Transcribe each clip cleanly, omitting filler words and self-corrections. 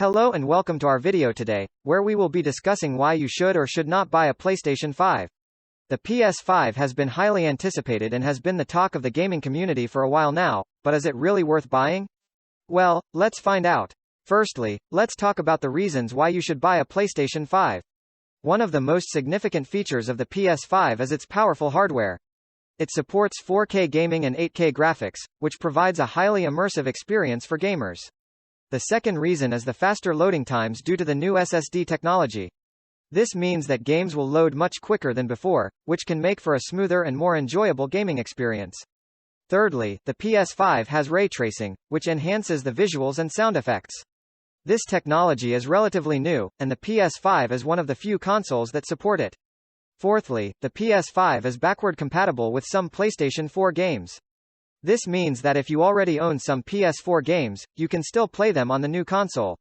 Hello and welcome to our video today, where we will be discussing why you should or should not buy a PlayStation 5. The PS5 has been highly anticipated and has been the talk of the gaming community for a while now, but is it really worth buying? Well, let's find out. Firstly, let's talk about the reasons why you should buy a PlayStation 5. One of the most significant features of the PS5 is its powerful hardware. It supports 4K gaming and 8K graphics, which provides a highly immersive experience for gamers. The second reason is the faster loading times due to the new SSD technology. This means that games will load much quicker than before, which can make for a smoother and more enjoyable gaming experience. Thirdly, the PS5 has ray tracing, which enhances the visuals and sound effects. This technology is relatively new, and the PS5 is one of the few consoles that support it. Fourthly, the PS5 is backward compatible with some PlayStation 4 games. This means that if you already own some PS4 games, you can still play them on the new console.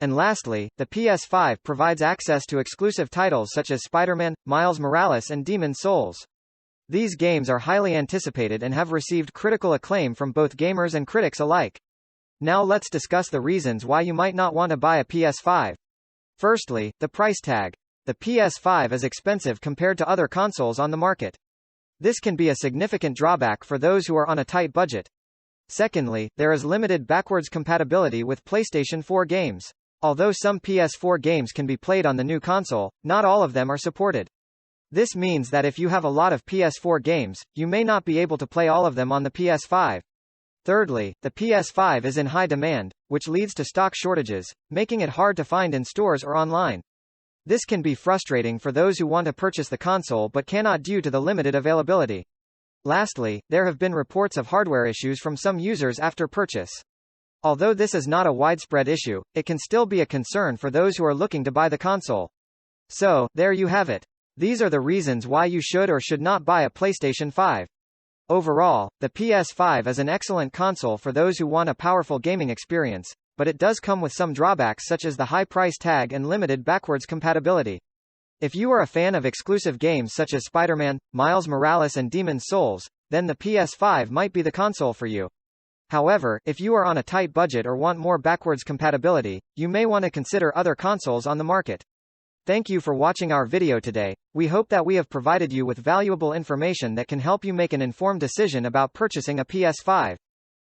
And lastly, the PS5 provides access to exclusive titles such as Spider-Man, Miles Morales and Demon's Souls. These games are highly anticipated and have received critical acclaim from both gamers and critics alike. Now let's discuss the reasons why you might not want to buy a PS5. Firstly, the price tag. The PS5 is expensive compared to other consoles on the market. This can be a significant drawback for those who are on a tight budget. Secondly, there is limited backwards compatibility with PlayStation 4 games. Although some PS4 games can be played on the new console, not all of them are supported. This means that if you have a lot of PS4 games, you may not be able to play all of them on the PS5. Thirdly, the PS5 is in high demand, which leads to stock shortages, making it hard to find in stores or online. This can be frustrating for those who want to purchase the console but cannot due to the limited availability. Lastly, there have been reports of hardware issues from some users after purchase. Although this is not a widespread issue, it can still be a concern for those who are looking to buy the console. So, there you have it. These are the reasons why you should or should not buy a PlayStation 5. Overall, the PS5 is an excellent console for those who want a powerful gaming experience, but it does come with some drawbacks such as the high price tag and limited backwards compatibility. If you are a fan of exclusive games such as Spider-Man, Miles Morales and Demon's Souls, then the PS5 might be the console for you. However, if you are on a tight budget or want more backwards compatibility, you may want to consider other consoles on the market. Thank you for watching our video today. We hope that we have provided you with valuable information that can help you make an informed decision about purchasing a PS5.